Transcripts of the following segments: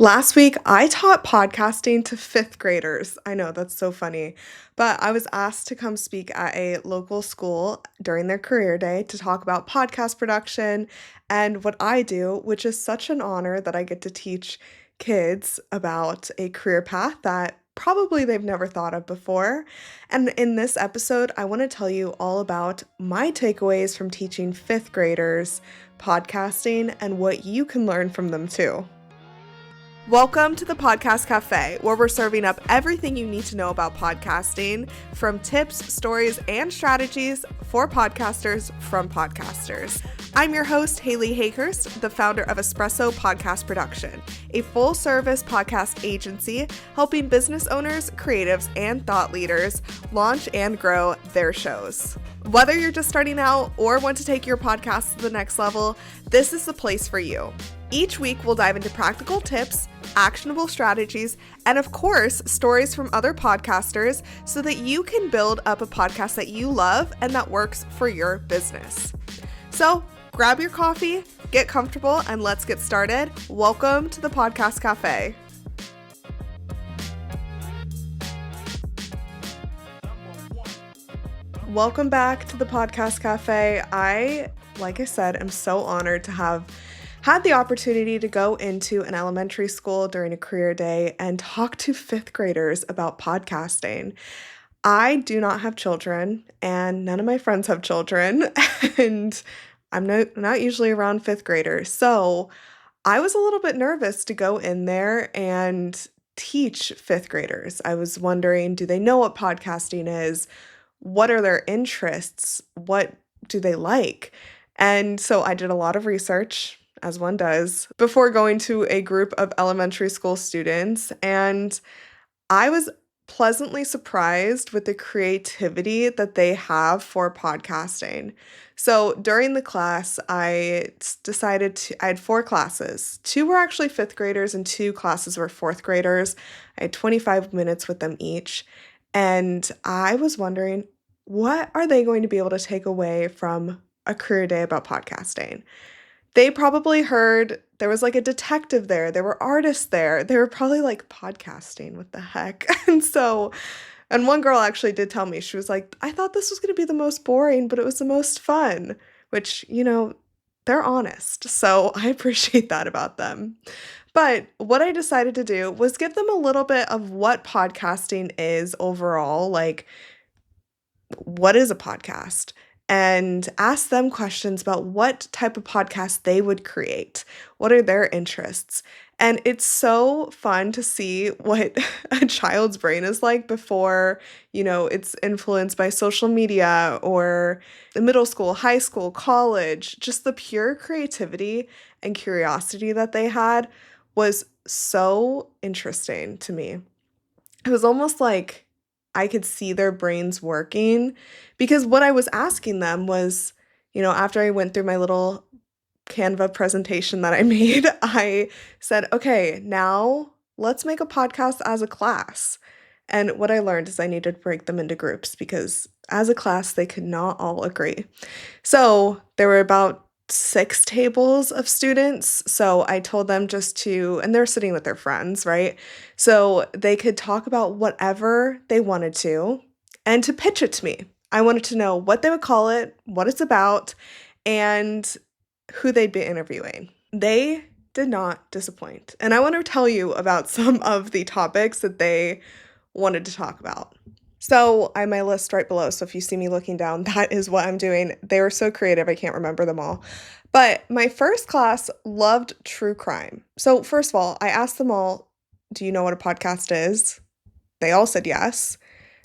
Last week, I taught podcasting to fifth graders. I know that's so funny, but I was asked to come speak at a local school during their career day to talk about podcast production and what I do, which is such an honor that I get to teach kids about a career path that probably they've never thought of before. And in this episode, I want to tell you all about my takeaways from teaching fifth graders podcasting and what you can learn from them too. Welcome to the Podcast Cafe, where we're serving up everything you need to know about podcasting, from tips, stories, and strategies for podcasters from podcasters. I'm your host, Haley Hayhurst, the founder of Espresso Podcast Production, a full-service podcast agency helping business owners, creatives, and thought leaders launch and grow their shows. Whether you're just starting out or want to take your podcast to the next level, this is the place for you. Each week, we'll dive into practical tips, actionable strategies, and of course, stories from other podcasters so that you can build up a podcast that you love and that works for your business. So grab your coffee, get comfortable, and let's get started. Welcome to the Podcast Cafe. Welcome back to the Podcast Cafe. Like I said, am so honored to have had the opportunity to go into an elementary school during a career day and talk to fifth graders about podcasting. I do not have children, and none of my friends have children, and I'm not usually around fifth graders. So I was a little bit nervous to go in there and teach fifth graders. I was wondering, do they know what podcasting is? What are their interests? What do they like? And so I did a lot of research, as one does, before going to a group of elementary school students, and I was pleasantly surprised with the creativity that they have for podcasting. So during the class, I had 4 classes. 2 were actually fifth graders and 2 classes were fourth graders. I had 25 minutes with them each, and I was wondering, what are they going to be able to take away from a career day about podcasting? They probably heard there was like a detective there. There were artists there. They were probably like, podcasting, what the heck? And one girl actually did tell me, she was like, I thought this was going to be the most boring, but it was the most fun, which, they're honest. So I appreciate that about them. But what I decided to do was give them a little bit of what podcasting is overall, like, what is a podcast? And ask them questions about what type of podcast they would create. What are their interests? And it's so fun to see what a child's brain is like before, it's influenced by social media or the middle school, high school, college. Just the pure creativity and curiosity that they had was so interesting to me. It was almost like I could see their brains working, because what I was asking them was, after I went through my little Canva presentation that I made, I said, okay, now let's make a podcast as a class. And what I learned is I needed to break them into groups because as a class, they could not all agree. So there were about 6 tables of students. So I told them and they're sitting with their friends, right? So they could talk about whatever they wanted to and to pitch it to me. I wanted to know what they would call it, what it's about, and who they'd be interviewing. They did not disappoint. And I want to tell you about some of the topics that they wanted to talk about. So I have my list right below. So if you see me looking down, that is what I'm doing. They were so creative, I can't remember them all. But my first class loved true crime. So first of all, I asked them all, do you know what a podcast is? They all said yes.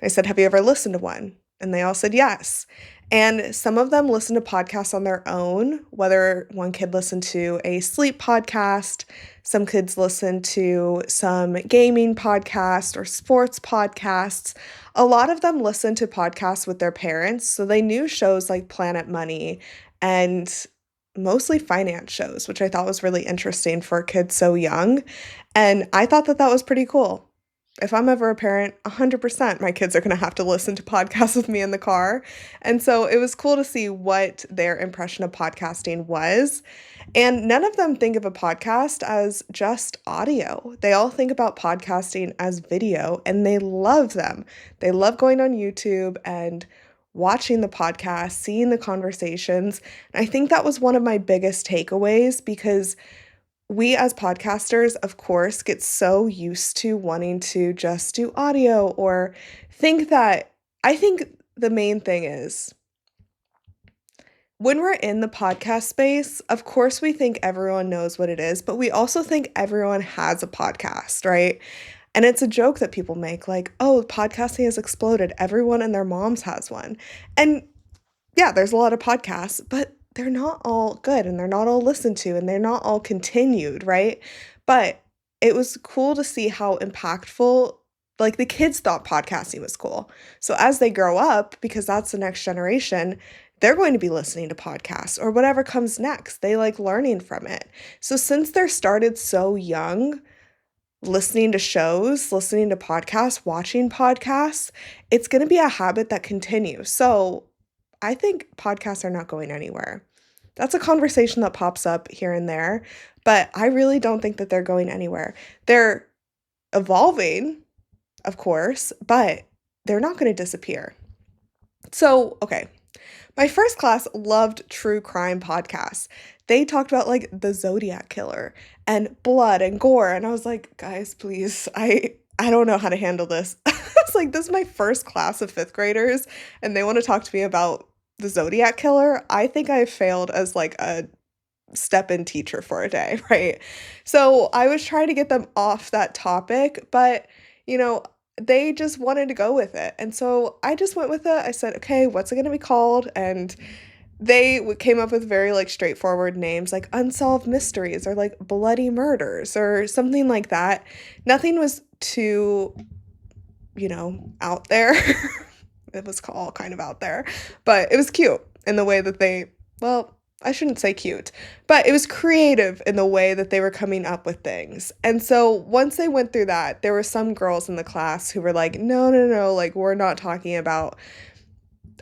I said, have you ever listened to one? And they all said yes. And some of them listened to podcasts on their own, whether one kid listened to a sleep podcast, some kids listened to some gaming podcasts or sports podcasts. A lot of them listened to podcasts with their parents, so they knew shows like Planet Money and mostly finance shows, which I thought was really interesting for kids so young. And I thought that was pretty cool. if I'm ever a parent, 100% my kids are going to have to listen to podcasts with me in the car. And so it was cool to see what their impression of podcasting was. And none of them think of a podcast as just audio. They all think about podcasting as video, and they love them. They love going on YouTube and watching the podcast, seeing the conversations. And I think that was one of my biggest takeaways, because we as podcasters, of course, get so used to wanting to just do audio, or think that, I think the main thing is, when we're in the podcast space, of course, we think everyone knows what it is, but we also think everyone has a podcast, right? And it's a joke that people make, like, oh, podcasting has exploded. Everyone and their moms has one. And yeah, there's a lot of podcasts, but they're not all good, and they're not all listened to, and they're not all continued, right? But it was cool to see how impactful, like, the kids thought podcasting was cool. So as they grow up, because that's the next generation, they're going to be listening to podcasts or whatever comes next. They like learning from it. So since they're started so young, listening to shows, listening to podcasts, watching podcasts, it's going to be a habit that continues. So I think podcasts are not going anywhere. That's a conversation that pops up here and there, but I really don't think that they're going anywhere. They're evolving, of course, but they're not going to disappear. So, okay. My first class loved true crime podcasts. They talked about like the Zodiac killer and blood and gore, and I was like, guys, please, I don't know how to handle this. I was like, this is my first class of 5th graders, and they want to talk to me about the Zodiac killer. I think I failed as like a step-in teacher for a day, right? So I was trying to get them off that topic, but they just wanted to go with it. And so I just went with it. I said, okay, what's it going to be called? And they came up with very like straightforward names, like Unsolved Mysteries or like Bloody Murders or something like that. Nothing was too, out there. It was all kind of out there, but it was cute in the way that I shouldn't say cute, but it was creative in the way that they were coming up with things. And so once they went through that, there were some girls in the class who were like, no, like, we're not talking about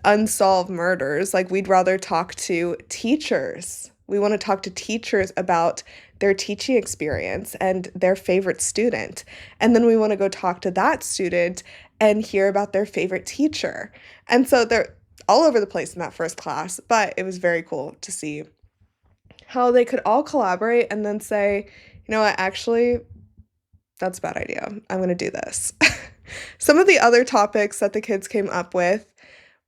unsolved murders. Like, we'd rather talk to teachers. We want to talk to teachers about their teaching experience and their favorite student. And then we want to go talk to that student and hear about their favorite teacher. And so they're all over the place in that first class, but it was very cool to see how they could all collaborate and then say, you know what, actually, that's a bad idea. I'm going to do this. Some of the other topics that the kids came up with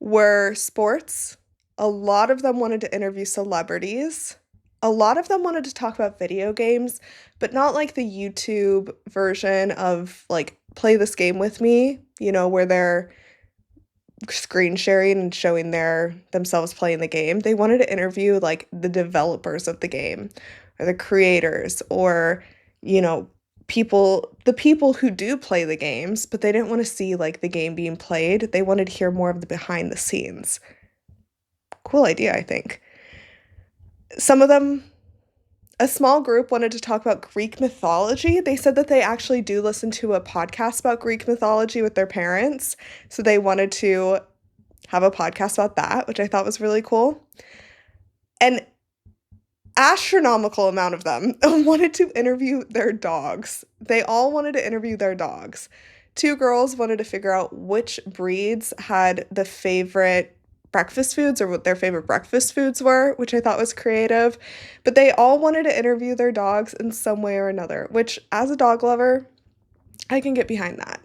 were sports. A lot of them wanted to interview celebrities. A lot of them wanted to talk about video games, but not like the YouTube version of like play this game with me, where they're screen sharing and showing themselves playing the game. They wanted to interview like the developers of the game or the creators or, the people who do play the games, but they didn't want to see like the game being played. They wanted to hear more of the behind the scenes. Cool idea, I think. Some of them, a small group, wanted to talk about Greek mythology. They said that they actually do listen to a podcast about Greek mythology with their parents. So they wanted to have a podcast about that, which I thought was really cool. An astronomical amount of them wanted to interview their dogs. They all wanted to interview their dogs. 2 girls wanted to figure out which breeds had the favorite breakfast foods or what their favorite breakfast foods were, which I thought was creative. But they all wanted to interview their dogs in some way or another, which as a dog lover, I can get behind that.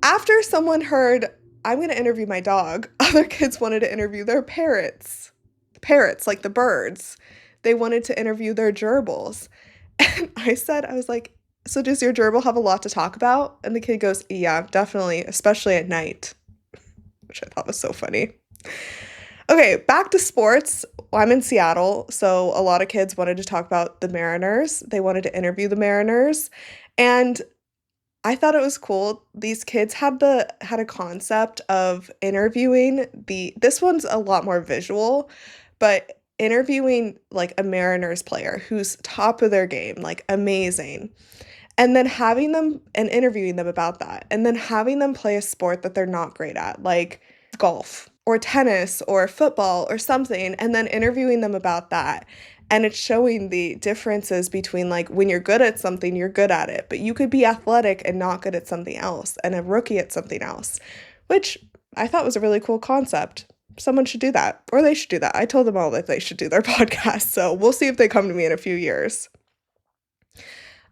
After someone heard, I'm going to interview my dog, other kids wanted to interview their parrots. Parrots, like the birds. They wanted to interview their gerbils. And I was like, so does your gerbil have a lot to talk about? And the kid goes, yeah, definitely, especially at night. Which I thought was so funny. Okay, back to sports. I'm in Seattle, so a lot of kids wanted to talk about the Mariners. They wanted to interview the Mariners, and I thought it was cool. These kids had a concept of interviewing this one's a lot more visual, but interviewing like a Mariners player who's top of their game, like amazing. and then having them and interviewing them about that, and then having them play a sport that they're not great at, like golf or tennis or football or something, and then interviewing them about that. And it's showing the differences between, like, when you're good at something, you're good at it, but you could be athletic and not good at something else, and a rookie at something else, which I thought was a really cool concept. Someone should do that, or they should do that. I told them all that they should do their podcast, so we'll see if they come to me in a few years.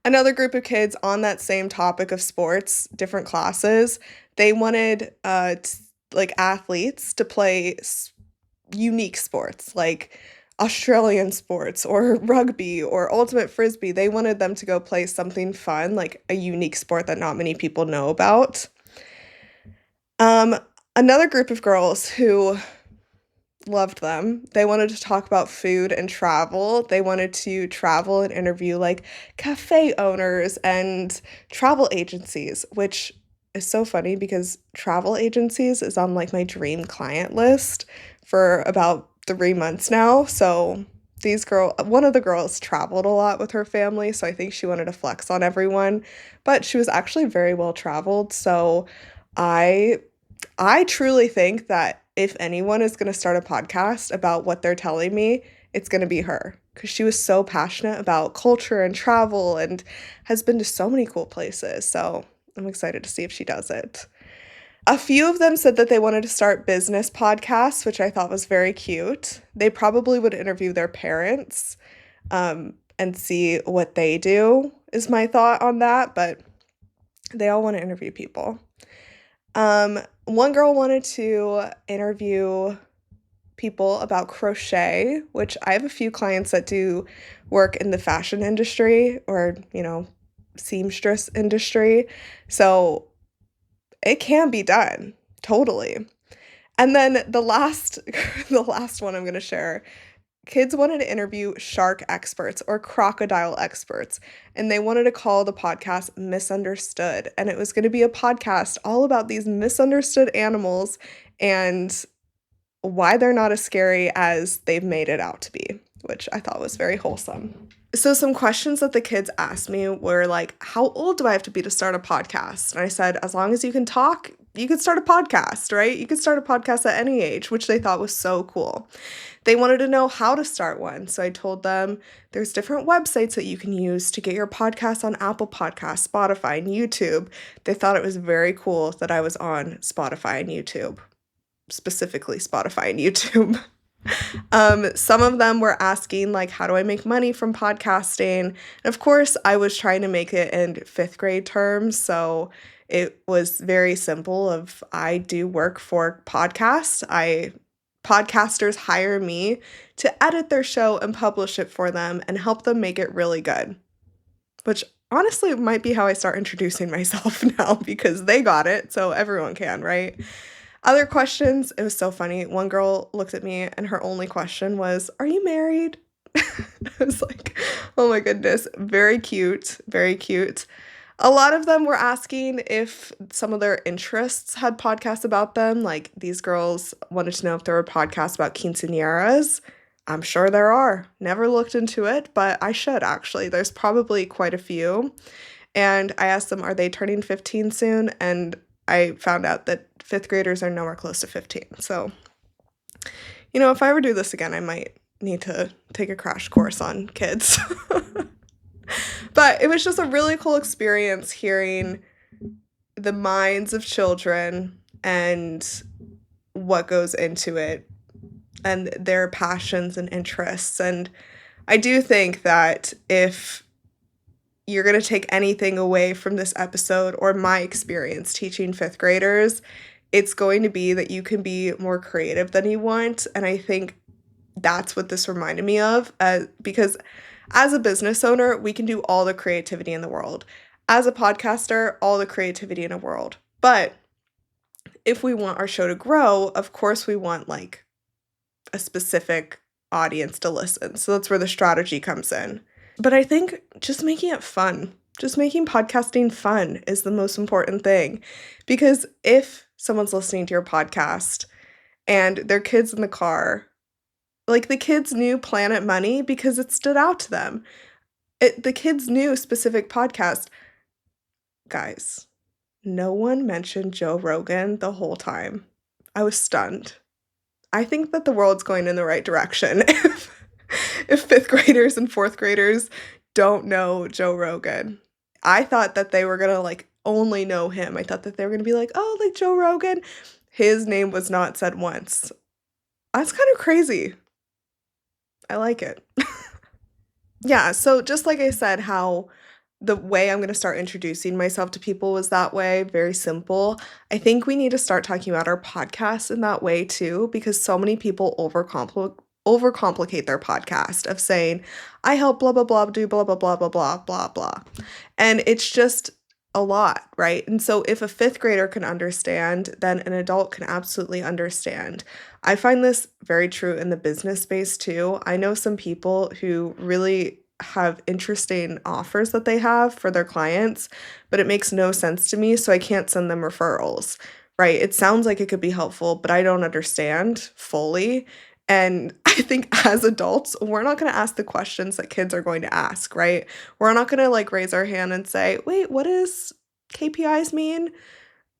Another group of kids on that same topic of sports, different classes, they wanted like athletes to play unique sports, like Australian sports or rugby or ultimate frisbee. They wanted them to go play something fun, like a unique sport that not many people know about. Another group of girls who loved them, they wanted to talk about food and travel. They wanted to travel and interview like cafe owners and travel agencies, which is so funny because travel agencies is on like my dream client list for about 3 months now. So one of the girls traveled a lot with her family, so I think she wanted to flex on everyone, but she was actually very well traveled. So I truly think that if anyone is going to start a podcast about what they're telling me, it's going to be her, because she was so passionate about culture and travel and has been to so many cool places. So I'm excited to see if she does it. A few of them said that they wanted to start business podcasts, which I thought was very cute. They probably would interview their parents and see what they do, is my thought on that, but they all want to interview people. One girl wanted to interview people about crochet, which I have a few clients that do work in the fashion industry or, seamstress industry. So it can be done, totally. And then the last one I'm going to share, kids wanted to interview shark experts or crocodile experts, and they wanted to call the podcast Misunderstood. And it was going to be a podcast all about these misunderstood animals and why they're not as scary as they've made it out to be, which I thought was very wholesome. So some questions that the kids asked me were like, how old do I have to be to start a podcast? And I said, as long as you can talk, you could start a podcast, right? You could start a podcast at any age, which they thought was so cool. They wanted to know how to start one. So I told them there's different websites that you can use to get your podcast on Apple Podcasts, Spotify, and YouTube. They thought it was very cool that I was on Spotify and YouTube, specifically Spotify and YouTube. Some of them were asking, like, how do I make money from podcasting? And of course, I was trying to make it in 5th grade terms, so it was very simple I do work for podcasts. Podcasters hire me to edit their show and publish it for them and help them make it really good, which honestly might be how I start introducing myself now, because they got it, so everyone can, right? Other questions, it was so funny. One girl looked at me and her only question was, "Are you married?" I was like, oh my goodness, very cute, very cute. A lot of them were asking if some of their interests had podcasts about them. Like, these girls wanted to know if there were podcasts about quinceañeras. I'm sure there are. Never looked into it, but I should actually. There's probably quite a few. And I asked them, are they turning 15 soon? And I found out that 5th graders are nowhere close to 15. So, if I ever do this again, I might need to take a crash course on kids. But it was just a really cool experience hearing the minds of children and what goes into it and their passions and interests. And I do think that if you're going to take anything away from this episode or my experience teaching 5th graders, it's going to be that you can be more creative than you want. And I think that's what this reminded me of, because as a business owner, we can do all the creativity in the world. As a podcaster, all the creativity in the world. But if we want our show to grow, of course we want like a specific audience to listen. So that's where the strategy comes in. But I think just making it fun, just making podcasting fun is the most important thing. Because if someone's listening to your podcast and their kid's in the car, like, the kids knew Planet Money because it stood out to them. The kids knew specific podcasts. Guys, no one mentioned Joe Rogan the whole time. I was stunned. I think that the world's going in the right direction if fifth graders and fourth graders don't know Joe Rogan. I thought that they were gonna like only know him. I thought that they were gonna be like, oh, like Joe Rogan. His name was not said once. That's kind of crazy. I like it. Yeah, so just like I said, how the way I'm gonna start introducing myself to people was that way, very simple. I think we need to start talking about our podcast in that way too, because so many people overcomplicate their podcast of saying, I help blah blah blah do blah blah blah blah blah blah blah. And it's just a lot, right? And so if a fifth grader can understand, then an adult can absolutely understand. I find this very true in the business space too. I know some people who really have interesting offers that they have for their clients, but it makes no sense to me, so I can't send them referrals, right? It sounds like it could be helpful, but I don't understand fully. And I think as adults, we're not going to ask the questions that kids are going to ask, right? We're not going to like raise our hand and say, wait, what does KPIs mean?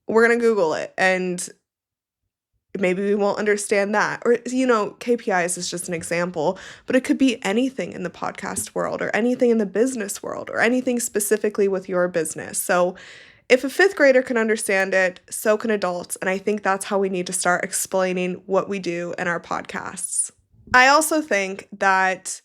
We're going to Google it and maybe we won't understand that. Or, KPIs is just an example, but it could be anything in the podcast world or anything in the business world or anything specifically with your business. So if a fifth grader can understand it, so can adults. And I think that's how we need to start explaining what we do in our podcasts. I also think that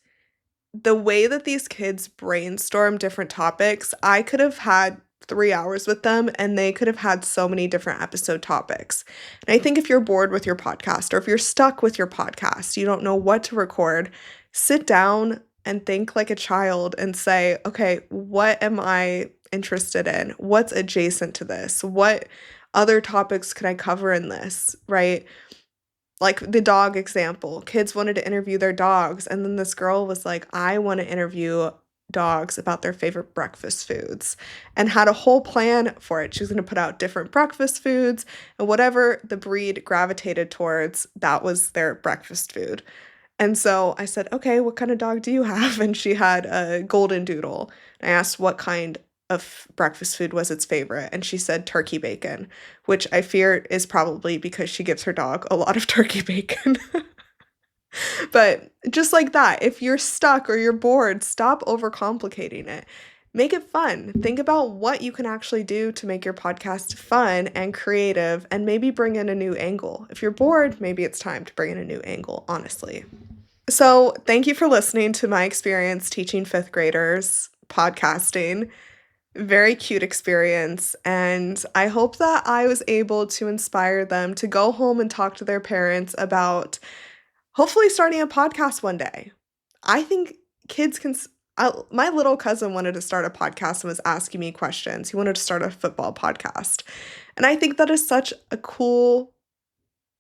the way that these kids brainstorm different topics, I could have had 3 hours with them and they could have had so many different episode topics. And I think if you're bored with your podcast or if you're stuck with your podcast, you don't know what to record, sit down and think like a child and say, okay, what am I interested in? What's adjacent to this? What other topics can I cover in this, right? Like the dog example, kids wanted to interview their dogs, and then this girl was like, I want to interview dogs about their favorite breakfast foods, and had a whole plan for it. She was going to put out different breakfast foods, and whatever the breed gravitated towards, that was their breakfast food. And so I said, okay, what kind of dog do you have? And she had a golden doodle. I asked what kind of breakfast food was its favorite, and she said turkey bacon, which I fear is probably because she gives her dog a lot of turkey bacon. But just like that, if you're stuck or you're bored, stop overcomplicating it. Make it fun. Think about what you can actually do to make your podcast fun and creative and maybe bring in a new angle. If you're bored, maybe it's time to bring in a new angle, honestly. So thank you for listening to my experience teaching fifth graders podcasting. Very cute experience, and I hope that I was able to inspire them to go home and talk to their parents about hopefully starting a podcast one day. I think kids can. My little cousin wanted to start a podcast and was asking me questions. He wanted to start a football podcast, and I think that is such a cool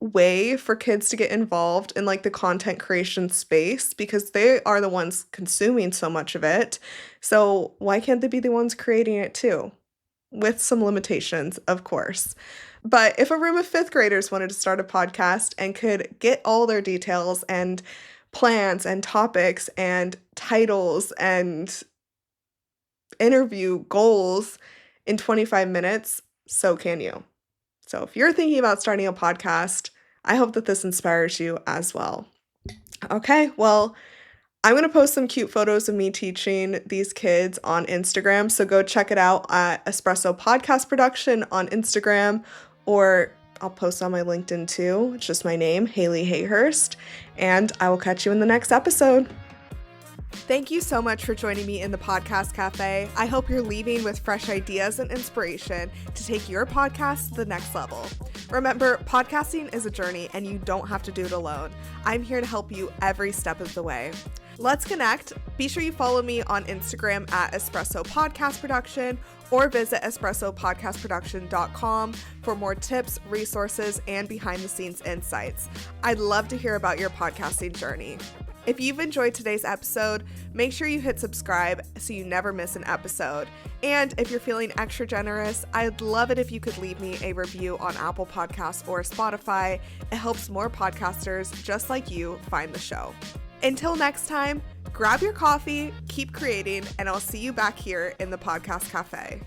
way for kids to get involved in like the content creation space because they are the ones consuming so much of it. So why can't they be the ones creating it too? With some limitations, of course. But if a room of fifth graders wanted to start a podcast and could get all their details and plans and topics and titles and interview goals in 25 minutes, so can you. So if you're thinking about starting a podcast, I hope that this inspires you as well. Okay, well, I'm going to post some cute photos of me teaching these kids on Instagram, so go check it out at Espresso Podcast Production on Instagram, or I'll post on my LinkedIn too. It's just my name, Haley Hayhurst, and I will catch you in the next episode. Thank you so much for joining me in the Podcast Cafe. I hope you're leaving with fresh ideas and inspiration to take your podcast to the next level. Remember, podcasting is a journey and you don't have to do it alone. I'm here to help you every step of the way. Let's connect. Be sure you follow me on Instagram at Espresso Podcast Production or visit espressopodcastproduction.com for more tips, resources, and behind the scenes insights. I'd love to hear about your podcasting journey. If you've enjoyed today's episode, make sure you hit subscribe so you never miss an episode. And if you're feeling extra generous, I'd love it if you could leave me a review on Apple Podcasts or Spotify. It helps more podcasters just like you find the show. Until next time, grab your coffee, keep creating, and I'll see you back here in the Podcast Cafe.